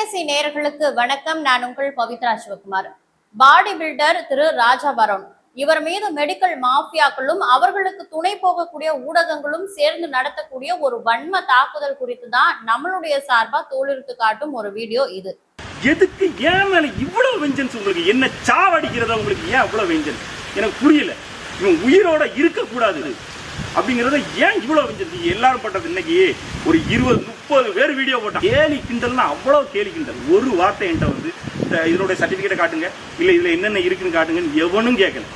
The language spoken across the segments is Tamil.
360 நேயர்களுக்கு வணக்கம். நான் உங்கள் பவித்ரா சிவகுமார். பாடி பில்டர் திரு ராஜா பரோன் இவர் மீது மெடிக்கல் மாஃபியாக்களும் அவர்களுக்கு துணை போகக்கூடிய ஊடகங்களும் சேர்ந்து நடத்தக்கூடிய ஒரு வன்ம தாக்குதல் குறித்து தான் நம்மளுடைய சார்பா தோலுரித்து காட்டும் ஒரு வீடியோ இது. எதுக்கு ஏன் மேல இவ்வளவு வெஞ்சன்ஸ்? உங்களுக்கு என்ன சாவடிக்கிறதா? உங்களுக்கு ஏன் இவ்வளவு வெஞ்சன்ஸ்? எனக்கு புரியல. இவன் உயிரோட இருக்க கூடாது அப்படிங்கறத ஏன் இவ்வளவு வெஞ்சன்ஸ்? எல்லாரும் பண்றது இன்னைக்கு ஒரு 20-30 பேர் வீடியோ போட்டான். கேலி கிண்டல்னா அவ்வளவு கேலி கிண்டல். ஒரு வார்த்தை என்கிட்ட வந்து இதனுடைய சர்டிபிகேட்டை காட்டுங்க, இல்ல இதுல என்னென்ன இருக்குன்னு காட்டுங்கன்னு எவனும் கேட்கல.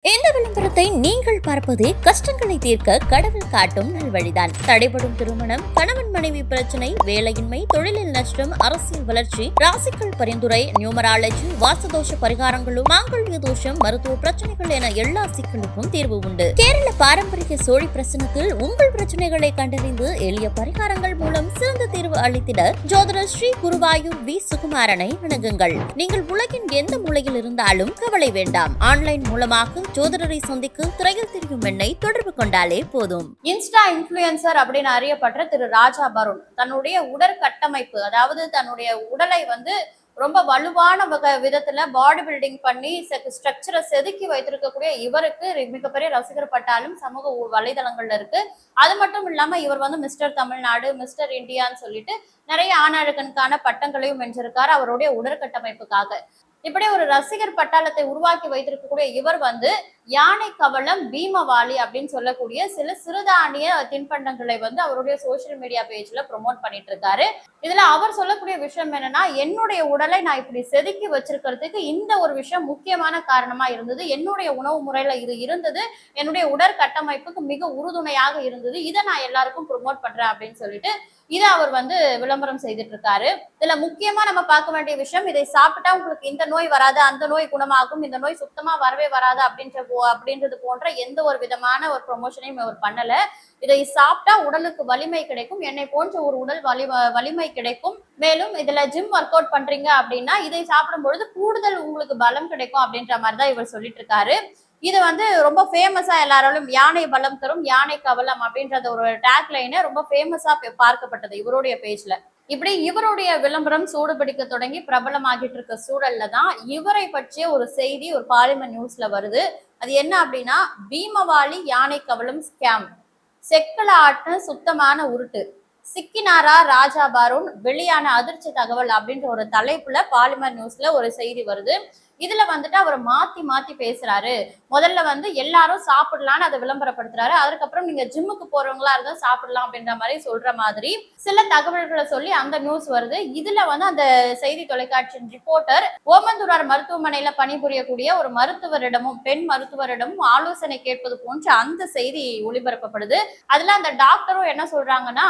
இந்த விளம்பரத்தை நீங்கள் பார்ப்பதே கஷ்டங்களை தீர்க்க கடவுள் காட்டும் நல்வழிதான். தடைபடும் திருமணம், கணவன் மனைவி பிரச்சனை, வேலையின்மை, தொழிலில் நஷ்டம், அரசியல் வளர்ச்சி, ராசிகள் பரிந்துரை, நியூமராலஜி, வாசதோஷ பரிகாரங்களும், மாங்கல்ய தோஷம், மருத்துவ பிரச்சனைகள் என எல்லா சிக்கலுக்கும் தீர்வு உண்டு. கேரள பாரம்பரிய சோழி பிரசனத்தில் உங்கள் பிரச்சனைகளை கண்டறிந்து எளிய பரிகாரங்கள் மூலம் சிறந்த தீர்வு அளித்திட ஜோதிடர் ஸ்ரீ குருவாயூர் வி சுகுமாரனை அணுகுங்கள். நீங்கள் உலகின் எந்த மூலையில் இருந்தாலும் கவலை வேண்டாம். ஆன்லைன் மூலமாக ஜோதிடரை சந்திக்க திரையில் தெரியும் எண்ணை தொடர்பு கொண்டாலே போதும். இன்ஸ்டா இன்ஃபுளுசர் அப்படின்னு அறியப்பட்ட திரு ராஜா பரோன் தன்னுடைய உடற்கட்டமைப்பு, அதாவது தன்னுடைய உடலை வந்து ரொம்ப வலுவான விதத்துல பாடி பில்டிங் பண்ணி ஸ்ட்ரக்சரை செதுக்கி வைத்திருக்கக்கூடிய இவருக்கு மிகப்பெரிய ரசிகர் பட்டாலும் சமூக வலைதளங்கள்ல இருக்கு. அது மட்டும் இல்லாம இவர் வந்து மிஸ்டர் தமிழ்நாடு, மிஸ்டர் இந்தியான்னு சொல்லிட்டு நிறைய ஆணழகனுக்கான பட்டங்களையும் வென்றிருக்காரு அவருடைய உடற்கட்டமைப்புக்காக. இப்படி ஒரு ரசிகர் பட்டாளத்தை உருவாக்கி வைத்திருக்கக்கூடிய இவர் வந்து யானை கவளம், பீமவாலி அப்படின்னு சொல்லக்கூடிய சில சிறுதானிய தின்பண்டங்களை வந்து அவருடைய சோசியல் மீடியா பேஜ்ல ப்ரொமோட் பண்ணிட்டு இருக்காரு. இதுல அவர் சொல்லக்கூடிய விஷயம் என்னன்னா, என்னுடைய உடலை நான் இப்படி செதுக்கி வச்சிருக்கிறதுக்கு இந்த ஒரு விஷயம் முக்கியமான காரணமா இருந்தது. என்னுடைய உணவு முறையில இது இருந்தது, என்னுடைய உடற்கட்டமைப்புக்கு மிக உறுதுணையாக இருந்தது. இதை நான் எல்லாருக்கும் ப்ரொமோட் பண்றேன் அப்படின்னு சொல்லிட்டு இதை அவர் வந்து விளம்பரம் செய்துட்டு இருக்காரு. இதுல முக்கியமா நம்ம பார்க்க வேண்டிய விஷயம், இதை சாப்பிட்டா உங்களுக்கு இந்த நோய் வராது, அந்த நோய் குணமாகும், இந்த நோய் சுத்தமா வரவே வராது அப்படின்றது போன்ற எந்த ஒரு விதமான ஒரு ப்ரொமோஷனையும் அவர் பண்ணல. இதை சாப்பிட்டா உடலுக்கு வலிமை கிடைக்கும், என்னை போன்ற ஒரு உடல் வலிமை கிடைக்கும். மேலும் இதுல ஜிம் ஒர்க் அவுட் பண்றீங்க அப்படின்னா இதை சாப்பிடும் பொழுது கூடுதல் உங்களுக்கு பலம் கிடைக்கும் அப்படின்ற மாதிரிதான் இவர் சொல்லிட்டு இருக்காரு. இது வந்து ரொம்ப ஃபேமஸா எல்லாராலும் யானை பலம் தரும், யானை கவலம் அப்படின்றத ஒரு டேக் லைனை ரொம்ப ஃபேமஸா பார்க்கப்பட்டது இவருடைய பேஜ்ல. இப்படி இவருடைய விளம்பரம் சூடுபிடிக்க தொடங்கி பிரபலமாகிட்டு இருக்க சூழல்ல தான் இவரை பற்றிய ஒரு செய்தி ஒரு பாலிமர் நியூஸ்ல வருது. அது என்ன அப்படின்னா, பீமவாலி யானை கவலம் ஸ்கேம், செக்கல ஆட்டு சுத்தமான உருட்டு, சிக்கினாரா ராஜா பரோன், வெளியான அதிர்ச்சி தகவல் அப்படின்ற ஒரு தலைப்புல பாலிமர் நியூஸ்ல ஒரு செய்தி வருது. இதுல வந்துட்டு அவர் மாத்தி பேசுறாரு. முதல்ல வந்து எல்லாரும் சாப்பிடலான்னு அதை விளம்பரப்படுத்துறாரு. அதுக்கப்புறம் நீங்க ஜிம்முக்கு போறவங்களா இருந்தா சாப்பிடலாம் அப்படின்ற மாதிரி சொல்ற மாதிரி சில தகவல்களை சொல்லி அந்த நியூஸ் வருது. இதுல வந்து அந்த செய்தி தொலைக்காட்சியின் ரிப்போர்ட்டர் ஓமந்தூரார் மருத்துவமனையில பணிபுரியக்கூடிய ஒரு மருத்துவரிடமும் பெண் மருத்துவரிடமும் ஆலோசனை கேட்பது போன்ற அந்த செய்தி ஒளிபரப்பப்படுது. அதுல அந்த டாக்டரும் என்ன சொல்றாங்கன்னா,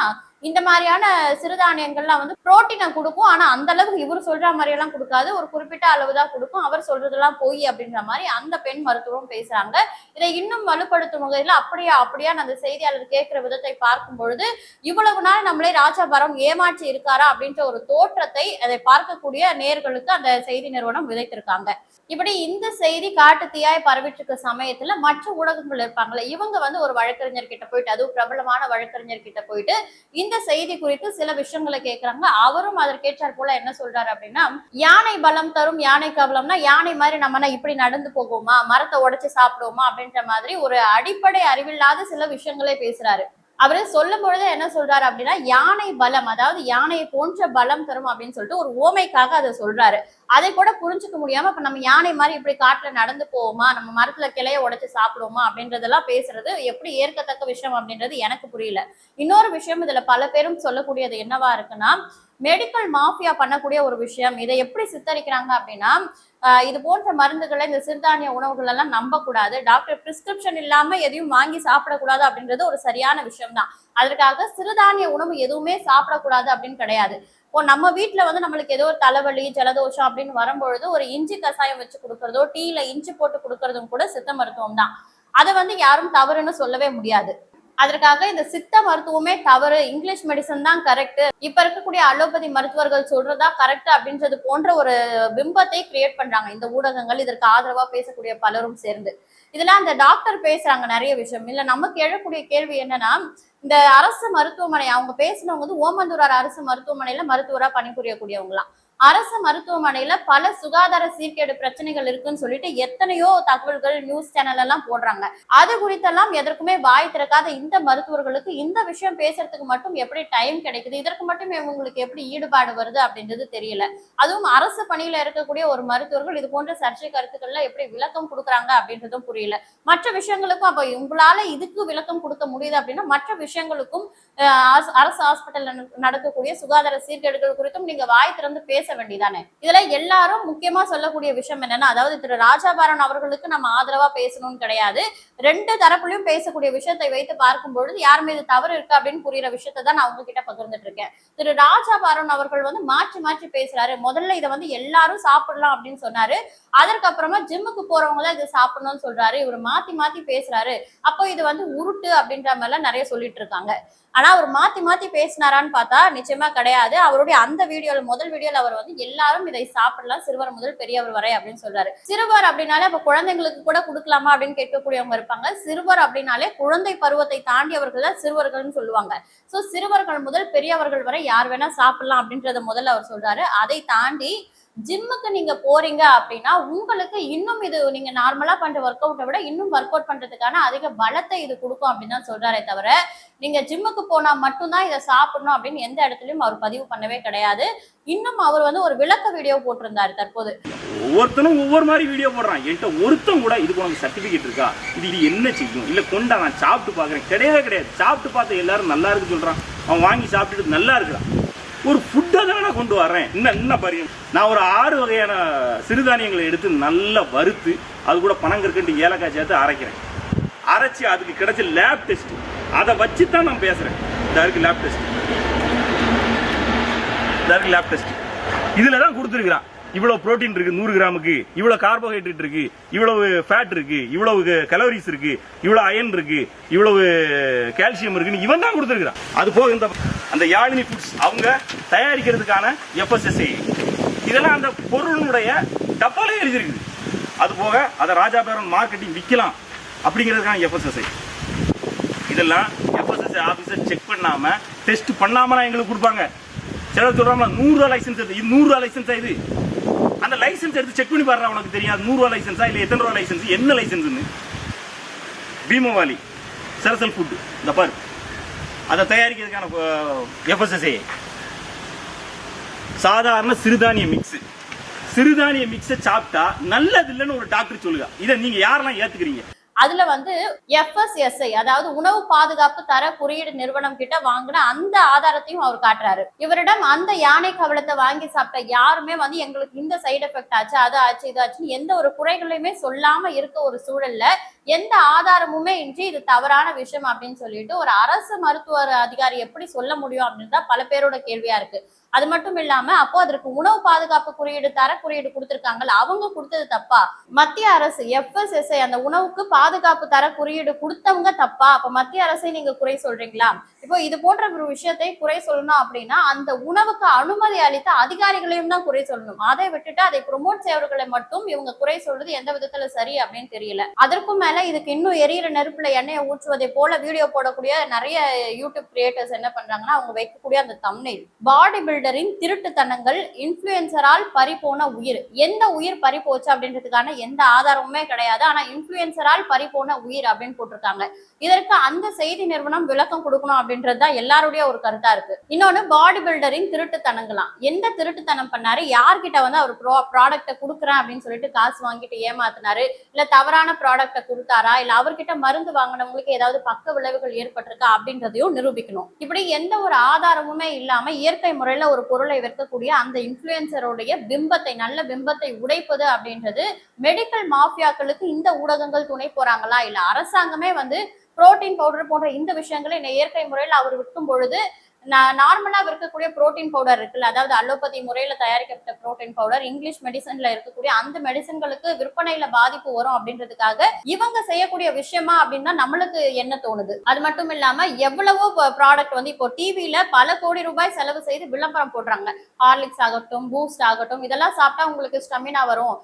இந்த மாதிரியான சிறுதானியங்கள்லாம் வந்து புரோட்டீனை கொடுக்கும், ஆனா அந்த அளவுக்கு இவர் சொல்ற மாதிரி எல்லாம் கொடுக்காது, ஒரு குறிப்பிட்ட அளவுதான் கொடுக்கும், அவர் சொல்றதெல்லாம் போய் அப்படின்ற மாதிரி அந்த பெண் மருத்துவம் பேசுறாங்க. இதை இன்னும் வலுப்படுத்தும் வகையில அப்படியா அந்த செய்தியாளர் கேட்கிற விதத்தை பார்க்கும் பொழுது இவ்வளவு நாள் நம்மளே ராஜா பரோன் ஏமாற்றி இருக்காரா அப்படின்ற ஒரு தோற்றத்தை அதை பார்க்கக்கூடிய நேயர்களுக்கு அந்த செய்தி நிறுவனம் விதைத்திருக்காங்க. இப்படி இந்த செய்தி காட்டு தீயாய் பரவிட்டு இருக்க சமயத்துல மற்ற ஊடகங்கள் இருப்பாங்கல்ல, இவங்க வந்து ஒரு வழக்கறிஞர் கிட்ட போயிட்டு, அதுவும் பிரபலமான வழக்கறிஞர் கிட்ட போயிட்டு இந்த செய்தி குறித்து சில விஷயங்களை கேட்கிறாங்க. அவரும் அதற்கேற்றார் போல என்ன சொல்றாரு அப்படின்னா, யானை பலம் தரும் யானை கவலம்னா யானை மாதிரி நம்ம இப்படி நடந்து போகுமா, மரத்தை உடைச்சு சாப்பிடுவோமா அப்படின்ற மாதிரி ஒரு அடிப்படை அறிவில்லாத சில விஷயங்களே பேசுறாரு. அவரு சொல்லும் பொழுது என்ன சொல்றாரு அப்படின்னா, யானை பலம், அதாவது யானையை போன்ற பலம் தரும் அப்படின்னு சொல்லிட்டு ஒரு ஓமைக்காக அதை சொல்றாரு. அதை கூட புரிஞ்சுக்க முடியாம இப்ப நம்ம யானை மாதிரி இப்படி காட்டுல நடந்து போவோமா, நம்ம மரத்துல கிளைய உடைச்சு சாப்பிடுவோமா அப்படின்றதெல்லாம் பேசுறது எப்படி ஏற்கத்தக்க விஷயம் அப்படின்றது எனக்கு புரியல. இன்னொரு விஷயம் இதுல பல பேரும் சொல்லக்கூடியது என்னவா இருக்குன்னா, மெடிக்கல் மாஃபியா பண்ணக்கூடிய ஒரு விஷயம். இதை எப்படி சித்தரிக்கிறாங்க அப்படின்னா, இது போன்ற மருந்துகளை, இந்த சிறுதானிய உணவுகள் எல்லாம் நம்பக்கூடாது, டாக்டர் பிரிஸ்கிரிப்ஷன் இல்லாம எதையும் வாங்கி சாப்பிடக்கூடாது அப்படின்றது ஒரு சரியான விஷயம் தான். அதற்காக சிறுதானிய உணவு எதுவுமே சாப்பிடக்கூடாது அப்படின்னு கிடையாது. இப்போ நம்ம வீட்டுல வந்து நம்மளுக்கு ஏதோ ஒரு தலைவலி, ஜலதோஷம் அப்படின்னு வரும்பொழுது ஒரு இஞ்சி கசாயம் வச்சு கொடுக்கறதோ, டீல இஞ்சி போட்டு கொடுக்கறதும் கூட சித்த மருத்துவம் தான். அதை வந்து யாரும் தவறுன்னு சொல்லவே முடியாது. அதற்காக இந்த சித்த மருத்துவமே தவறு, இங்கிலீஷ் மெடிசன் தான் கரெக்ட், இப்ப இருக்கக்கூடிய அலோபதி மருத்துவர்கள் சொல்றதா கரெக்ட் அப்படின்றது போன்ற ஒரு பிம்பத்தை கிரியேட் பண்றாங்க இந்த ஊடகங்கள், இதற்கு ஆதரவா பேசக்கூடிய பலரும் சேர்ந்து. இதெல்லாம் அந்த டாக்டர் பேசுறாங்க நிறைய விஷயம். இல்ல நமக்கு எழக்கூடிய கேள்வி என்னன்னா, இந்த அரசு மருத்துவமனை அவங்க பேசினவங்க வந்து ஓமந்தூரார் அரசு மருத்துவமனையில மருத்துவரா பணிபுரியக்கூடியவங்களாம். அரசு மருத்துவமனையில பல சுகாதார சீர்கேடு பிரச்சனைகள் இருக்குன்னு சொல்லிட்டு எத்தனையோ தகவல்கள் நியூஸ் சேனல் எல்லாம் போடுறாங்க. அது குறித்தெல்லாம் எதற்குமே வாய் திறக்காத இந்த மருத்துவர்களுக்கு இந்த விஷயம் பேசுறதுக்கு மட்டும் எப்படி டைம் கிடைக்குது, இதற்கு மட்டும் இவங்களுக்கு எப்படி ஈடுபாடு வருது அப்படின்றது தெரியல. அதுவும் அரசு பணியில இருக்கக்கூடிய ஒரு மருத்துவர்கள் இது போன்ற சர்ச்சை கருத்துக்கள்ல எப்படி விளக்கம் கொடுக்குறாங்க அப்படின்றதும் புரியல. மற்ற விஷயங்களுக்கும் அப்ப உங்களால இதுக்கு விளக்கம் கொடுக்க முடியுது அப்படின்னா மற்ற விஷயங்களுக்கும் அரசு ஹாஸ்பிட்டல் நடக்கக்கூடிய சுகாதார சீர்கேடுகள் குறித்தும் நீங்க வாய் திறந்து பேச வேண்டியதானே. இதுல எல்லாரும் முக்கியமா சொல்லக்கூடிய விஷயம் என்னன்னா, அதாவது திரு ராஜாபாரன் அவர்களுக்கு நம்ம ஆதரவா பேசணும்னு கிடையாது. ரெண்டு தரப்புலையும் பேசக்கூடிய விஷயத்தை வைத்து பார்க்கும் பொழுது யார் மீது தவறு இருக்கு அப்படின்னு புரியுற விஷயத்தை தான் நான் உங்ககிட்ட பகிர்ந்துட்டு இருக்கேன். திரு ராஜாபாரன் அவர்கள் வந்து மாற்றி மாற்றி பேசுறாரு. முதல்ல இதை வந்து எல்லாரும் சாப்பிடலாம் அப்படின்னு சொன்னாரு. அதற்கப்புறமா ஜிம்முக்கு போறவங்க தான் இதை சாப்பிடணும்னு சொல்றாரு. இவர் மாத்தி மாத்தி பேசுறாரு. அப்போ இது வந்து உருட்டு அப்படின்ற மாதிரி எல்லாம் நிறைய சொல்லிட்டு இருக்காங்க. ஆனா அவர் மாத்தி மாத்தி பேசினாரான்னு பார்த்தா நிச்சயமா கிடையாது. அவருடைய அந்த வீடியோல முதல் வீடியோல அவர் வந்து எல்லாரும் இதை சாப்பிடலாம், சிறுவர் முதல் பெரியவர் வரை அப்படின்னு சொல்றாரு. சிறுவர் அப்படின்னாலே அப்ப குழந்தைங்களுக்கு கூட கொடுக்கலாமா அப்படின்னு கேட்கக்கூடியவங்க இருப்பாங்க. சிறுவர் அப்படின்னாலே குழந்தை பருவத்தை தாண்டியவர்கள் தான் சிறுவர்கள்னு சொல்லுவாங்க. சோ சிறுவர்கள் முதல் பெரியவர்கள் வரை யார் வேணா சாப்பிடலாம் அப்படின்றத முதல்ல அவர் சொல்றாரு. அதை தாண்டி ஜிம்முக்கு நீங்க போறீங்க அப்படின்னா உங்களுக்கு இன்னும் இது நீங்க நார்மலா பண்ற ஒர்க் அவுட்டை விட இன்னும் ஒர்க் அவுட் பண்றதுக்கான அதிக பலத்தை இது கொடுக்கும் அப்படின்னு தான் சொல்றாரே தவிர நீங்க ஜிம்முக்கு போனா மட்டும்தான் இதை சாப்பிடணும் அப்படின்னு எந்த இடத்துலயும் அவர் பதிவு பண்ணவே கிடையாது. இன்னும் அவர் வந்து ஒரு விளக்க வீடியோ போட்டிருந்தாரு தற்போது. ஒவ்வொருத்தனும் ஒவ்வொரு மாதிரி வீடியோ போடுறான். என்கிட்ட ஒருத்தன் கூட இதுக்கு உனக்கு சர்டிபிகேட் இருக்கா, இது என்ன செய்யும், இல்ல கொண்டா நான் சாப்பிட்டு பாக்குறேன், கிடையவே கிடையாது. சாப்பிட்டு பார்த்து எல்லாரும் நல்லா இருக்கு சொல்றான். அவன் வாங்கி சாப்பிட்டுட்டு நல்லா இருக்கிறான். ஒரு ஃபுட்டை தான் நான் கொண்டு வரேன். என்ன பாருங்க, நான் ஒரு 6 வகையான சிறுதானியங்களை எடுத்து நல்லா வறுத்து அது கூட பனங்கற்கண்டு ஏலக்காய் சேர்த்து அரைக்கிறேன். அரைச்சி அதுக்கு கிடைச்ச லேப் டெஸ்ட் அதை வச்சு தான் நான் பேசுறேன். இதற்கு லேப் டெஸ்ட், இதற்கு லேப் டெஸ்ட் இதுல தான் கொடுத்துருக்கிறான். இவ்வளவு புரோட்டீன் இருக்கு 100 கிராமுக்கு, இவ்வளவு கார்போஹைட்ரேட் இருக்கு, இவ்வளவு ஃபேட் இருக்கு, இவ்வளவு கலோரிஸ் இருக்கு, இவ்வளவு அயன் இருக்கு, இவ்வளவு கால்சியம் இருக்குன்னு இவன் தான் கொடுத்துருக்கான். அது போக இந்த அந்த யாழினி ஃபுட்ஸ் அவங்க தயாரிக்கிறதுக்கான FSSAI இதெல்லாம் அந்த பொருளுடைய டப்பாலே எழுதிருக்கு. அது போக அதை ராஜாபாரன் மார்க்கெட்டிங் விற்கலாம் அப்படிங்கிறதுக்கான FSSAI இதெல்லாம் FSSAI ஆபீசர் செக் பண்ணாம டெஸ்ட் பண்ணாமலாம் எங்களுக்கு கொடுப்பாங்க. சிலர் சொல்றாங்க 100 ரூபா லைசன்ஸ் எடுத்து, இது 100 ரூபா லைசன்ஸா, இது அந்த லைசன்ஸ் எடுத்து செக் பண்ணி பாடுறா, உனக்கு தெரியாது 100 ரூபா லைசன்ஸா இல்ல எத்தனை ரூபா லைசன்ஸ், என்ன லைசன்ஸ்னு. பீமவாலி சரசல் ஃபுட் இந்த பாரு, அதை தயாரிக்கிறதுக்கான FSSAI. சாதாரண சிறுதானிய மிக்ஸ், சிறுதானிய மிக்ஸை சாப்பிட்டா நல்லது இல்லைன்னு ஒரு டாக்டர் சொல்லுங்க. இதை நீங்க யாரெல்லாம் ஏத்துக்கிறீங்க? அதுல வந்து FSSAI அதாவது உணவு பாதுகாப்பு தர குறியீடு நிறுவனம் கிட்ட வாங்கின அந்த ஆதாரத்தையும் அவர் காட்டுறாரு. இவரிடம் அந்த யானை கவலத்தை வாங்கி சாப்பிட்ட யாருமே வந்து எங்களுக்கு இந்த சைடு எஃபெக்ட் ஆச்சு, அது ஆச்சு, இது ஆச்சுன்னு எந்த ஒரு குறைகளையுமே சொல்லாம இருக்க ஒரு சூழல்ல எந்த ஆதாரமுமே இன்றி இது தவறான விஷயம் அப்படின்னு சொல்லிட்டு ஒரு அரசு மருத்துவ அதிகாரி எப்படி சொல்ல முடியும் அப்படின்னு தான் பல பேரோட கேள்வியா இருக்கு. அது மட்டும் இல்லாம அப்போ அதற்கு உணவு பாதுகாப்பு குறியீடு தர குறியீடு கொடுத்திருக்காங்கல்ல, அவங்க கொடுத்தது தப்பா? மத்திய அரசு FSSAI அந்த உணவுக்கு பாதுகாப்பு தர குறியீடு கொடுத்தவங்க தப்பா? அப்ப மத்திய அரசை நீங்க குறை சொல்றீங்களா? இப்போ இது போன்ற ஒரு விஷயத்தை குறை சொல்லணும் அப்படின்னா அந்த உணவுக்கு அனுமதி அளித்த அதிகாரிகளையும் தான் குறை சொல்லணும். அதை விட்டுட்டு அதை ப்ரொமோட் செய்யவர்களை மட்டும் இவங்க குறை சொல்றது எந்த விதத்துல சரி அப்படின்னு தெரியல. அதற்கும் மேல இதுக்கு இன்னும் எரியிற நெருப்புல எண்ணெயை ஊற்றுவதை போல வீடியோ போடக்கூடிய நிறைய யூடியூப் கிரியேட்டர்ஸ் என்ன பண்றாங்கன்னா அவங்க வைக்கக்கூடிய அந்த தம்ப்நெயில் பாடி பில்டரின் திருட்டுத்தனங்கள், இன்ஃபுளுசரால் பறிபோன உயிர். எந்த உயிர் பறி போச்சு அப்படின்றதுக்கான எந்த ஆதாரமுமே கிடையாது. ஆனா இன்ஃபுளுசரால் பறிபோன உயிர் அப்படின்னு போட்டிருக்காங்க. இதற்கு அந்த செய்தி நிறுவனம் விளக்கம் கொடுக்கணும் அப்படின்றதுதான் எல்லாருடைய ஒரு கருத்தா இருக்கு. இன்னொன்னு பாடி பில்டரின் திருட்டுத்தனங்களாம். எந்த திருட்டுத்தனம் பண்ணாரு, யார்கிட்ட வந்து அவர் ப்ராடக்ட கொடுக்குறேன் அப்படின்னு சொல்லிட்டு காசு வாங்கிட்டு ஏமாத்தினாரு, இல்ல தவறான ப்ராடக்ட கொடுத்தாரா, இல்ல அவர்கிட்ட மருந்து வாங்கினவங்களுக்கு ஏதாவது பக்க விளைவுகள் ஏற்பட்டிருக்கா அப்படின்றதையும் நிரூபிக்கணும். இப்படி எந்த ஒரு ஆதாரமுமே இல்லாம இயற்கை முறையில ஒரு பொருளை விற்கக்கூடிய அந்த இன்ஃபுளுசருடைய பிம்பத்தை, நல்ல பிம்பத்தை உடைப்பது அப்படின்றது மெடிக்கல் மாஃபியாக்களுக்கு இந்த ஊடகங்கள் துணை போறாங்களா, இல்ல அரசாங்கமே வந்து புரோட்டீன் பவுடர் போன்ற இந்த விஷயங்களை இயற்கை முறையில் அவர் விற்கும் பொழுது நார்மலா இருக்கக்கூடிய புரோட்டீன் பவுடர் இருக்குல்ல, அதாவது அலோபதி முறையில தயாரிக்கப்பட்ட புரோட்டீன் பவுடர் இங்கிலீஷ் மெடிசன்ல இருக்கக்கூடிய அந்த மெடிசன்களுக்கு விற்பனையில பாதிப்பு வரும் அப்படின்றதுக்காக இவங்க செய்யக்கூடிய விஷயமா அப்படின்னு நம்மளுக்கு என்ன தோணுது. அது மட்டும் இல்லாம எவ்வளவோ ப்ராடக்ட் வந்து இப்போ டிவில பல கோடி ரூபாய் செலவு செய்து விளம்பரம் போடுறாங்க. ஹார்லிக்ஸ் ஆகட்டும், பூஸ்ட் ஆகட்டும், இதெல்லாம் சாப்பிட்டா உங்களுக்கு ஸ்டெமினா வரும்,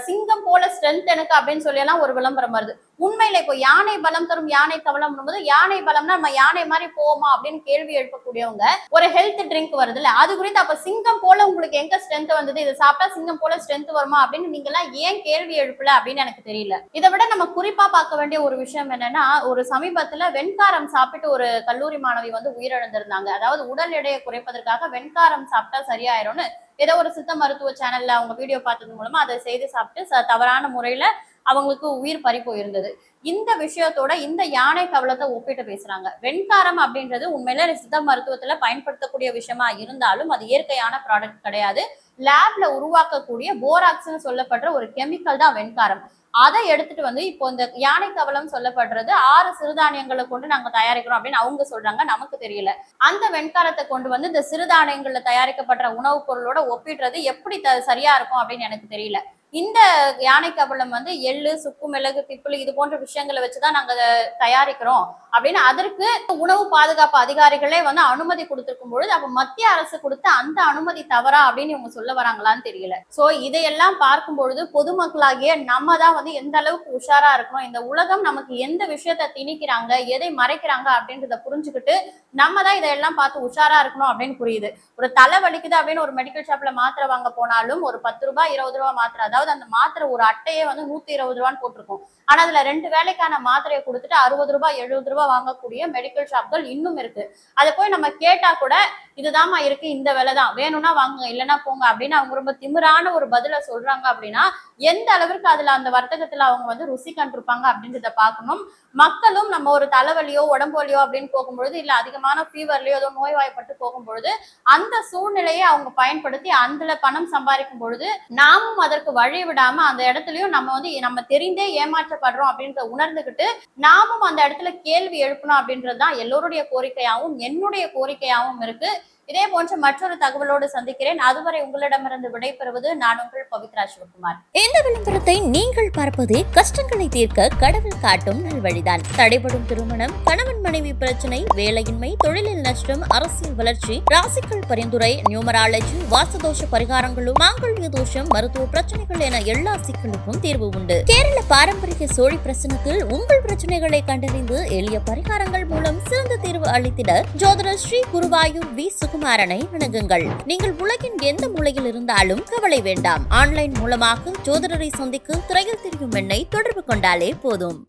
சிங்கம் போல ஸ்ட்ரென்த் எனக்கு அப்படின்னு சொல்லி எல்லாம் ஒரு விளம்பரம் வருது. உண்மையில இப்போ யானை பலம் தரும் யானை கவலம் போது யானை பலம்னா நம்ம யானை மாதிரி போவோமா அப்படின்னு கேள்வி எழுப்பக்கூடியவங்க ஒரு ஹெல்த் ட்ரிங்க் வருது இல்ல, அது குறித்து அப்ப சிங்கம் போல உங்களுக்கு எங்க ஸ்ட்ரென்த் வந்தது, இதை சாப்பிட்டா சிங்கம் போல ஸ்ட்ரென்த் வருமா அப்படின்னு நீங்க எல்லாம் ஏன் கேள்வி எழுப்பல அப்படின்னு எனக்கு தெரியல. இதை விட நம்ம குறிப்பா பார்க்க வேண்டிய ஒரு விஷயம் என்னன்னா, ஒரு சமீபத்துல வெண்காரம் சாப்பிட்டு ஒரு கல்லூரி மாணவி வந்து உயிரிழந்திருந்தாங்க. அதாவது உடல் எடையை குறைப்பதற்காக வெண்காரம் சாப்பிட்டா சரியாயிரும்னு ஏதோ ஒரு சித்த மருத்துவ சேனல்ல அவங்க வீடியோ பார்த்தது மூலமா அதை செய்து சாப்பிட்டு தவறான முறையில அவங்களுக்கு உயிர் பறி போயிருந்தது. இந்த விஷயத்தோட இந்த யானை கவலத்தை ஒப்பிட்டு பேசுறாங்க. வெண்காரம் அப்படின்றது உண்மையில சித்த மருத்துவத்துல பயன்படுத்தக்கூடிய விஷயமா இருந்தாலும் அது இயற்கையான ப்ராடக்ட் கிடையாது. லேப்ல உருவாக்கக்கூடிய போராக்ஸ்ன்னு சொல்லப்படுற ஒரு கெமிக்கல் தான் வெண்காரம். அதை எடுத்துட்டு வந்து இப்போ இந்த யானை கவலம் சொல்லப்படுறது 6 சிறுதானியங்களை கொண்டு நாங்க தயாரிக்கிறோம் அப்படின்னு அவங்க சொல்றாங்க, நமக்கு தெரியல. அந்த வெண்காரத்தை கொண்டு வந்து இந்த சிறுதானியங்கள்ல தயாரிக்கப்படுற உணவுப் பொருளோட ஒப்பிடுறது எப்படி சரியா இருக்கும் அப்படின்னு எனக்கு தெரியல. இந்த யானை கவலம் வந்து எள்ளு, சுக்கு, மிளகு, பிப்புளி இது போன்ற விஷயங்களை வச்சுதான் நாங்க தயாரிக்கிறோம் அப்படின்னு அதற்கு உணவு பாதுகாப்பு அதிகாரிகளே வந்து அனுமதி கொடுத்திருக்கும் பொழுது அப்ப மத்திய அரசு கொடுத்த அந்த அனுமதி தவறா அப்படின்னு இவங்க சொல்ல வராங்களான்னு தெரியல. சோ இதையெல்லாம் பார்க்கும் பொழுது பொதுமக்களாகிய நம்ம தான் வந்து எந்த அளவுக்கு உஷாரா இருக்கணும், இந்த உலகம் நமக்கு எந்த விஷயத்த திணிக்கிறாங்க, எதை மறைக்கிறாங்க அப்படின்றத புரிஞ்சுக்கிட்டு நம்ம தான் இதெல்லாம் பார்த்து உஷாரா இருக்கணும் அப்படின்னு புரியுது. ஒரு தலை வலிக்குது அப்படின்னு ஒரு மெடிக்கல் ஷாப்ல மாத்திரை வாங்க போனாலும் ஒரு 10 ரூபாய் 20 ரூபாய் மாத்திரை, அதாவது அந்த மாத்திரை ஒரு அட்டையே வந்து 120 ரூபான்னு போட்டிருக்கும். ஆனா அதுல 2 வேலைக்கான மாத்திரையை கொடுத்துட்டு 60 ரூபாய் 70 ரூபாய் வாங்கக்கூடிய மெடிக்கல் ஷாப்கள் இன்னும் இருக்கு. அதை போய் நம்ம கேட்டா கூட இதுதான்மா இருக்கு, இந்த விலை தான், வேணும்னா வாங்க இல்லைன்னா போங்க அப்படின்னு அவங்க ரொம்ப திமிரான ஒரு பதில சொல்றாங்க. அப்படின்னா எந்த அளவிற்கு அதுல அந்த வர்த்தகத்துல அவங்க வந்து ருசி கண்டிருப்பாங்க அப்படின்றத பார்க்கணும். மக்களும் நம்ம ஒரு தலைவலியோ உடம்பு வலியோ அப்படின்னு போகும்பொழுது இல்ல அதிகமான ஃபீவர்லயோ ஏதோ நோய்வாய்ப்பட்டு போகும்பொழுது அந்த சூழ்நிலையை அவங்க பயன்படுத்தி அதுல பணம் சம்பாதிக்கும் பொழுது நாமும் அதற்கு வழி விடாம அந்த இடத்துலயும் நம்ம வந்து நம்ம தெரிந்தே ஏமாற்றப்படுறோம் அப்படின்றத உணர்ந்துகிட்டு நாமும் அந்த இடத்துல கேள்வி எழுப்பணும் அப்படின்றதுதான் எல்லோருடைய கோரிக்கையாகவும் என்னுடைய கோரிக்கையாகவும் இருக்கு. இதே போன்ற மற்றொரு தகவலோடு சந்திக்கிறேன். அதுவரை உங்களிடமிருந்து விடைபெறுவது நான் உங்கள் பவித்ரா சிவகுமார். இந்த விளம்பரத்தை நீங்கள் பார்ப்பது கஷ்டங்களை தீர்க்க கடவுள் காட்டும் நல்வழிதான். தடைபடும் திருமணம், கணவன் மனைவி பிரச்சனை, வேலையின்மை, தொழிலில் நஷ்டம், அரசியல் வளர்ச்சி, ராசிகள் பரிந்துரை, நியூமராலஜி, வாசதோஷ பரிகாரங்களும், மாங்கல்ய தோஷம், மருத்துவ பிரச்சனைகள் என எல்லா சிக்கலுக்கும் தீர்வு உண்டு. கேரள பாரம்பரிய சோழி பிரசனத்தில் உங்கள் பிரச்சனைகளை கண்டறிந்து எளிய பரிகாரங்கள் மூலம் சிறந்த தீர்வு அளித்திட ஜோதிடர் ஸ்ரீ குருவாயூர் வி சுகுமாரனை அணுகுங்கள். நீங்கள் உலகின் எந்த மூலையில் இருந்தாலும் கவலை வேண்டாம். ஆன்லைன் மூலமாக ஜோதிடரை சந்திக்க திரையில் தெரியும் எண்ணை தொடர்பு கொண்டாலே போதும்.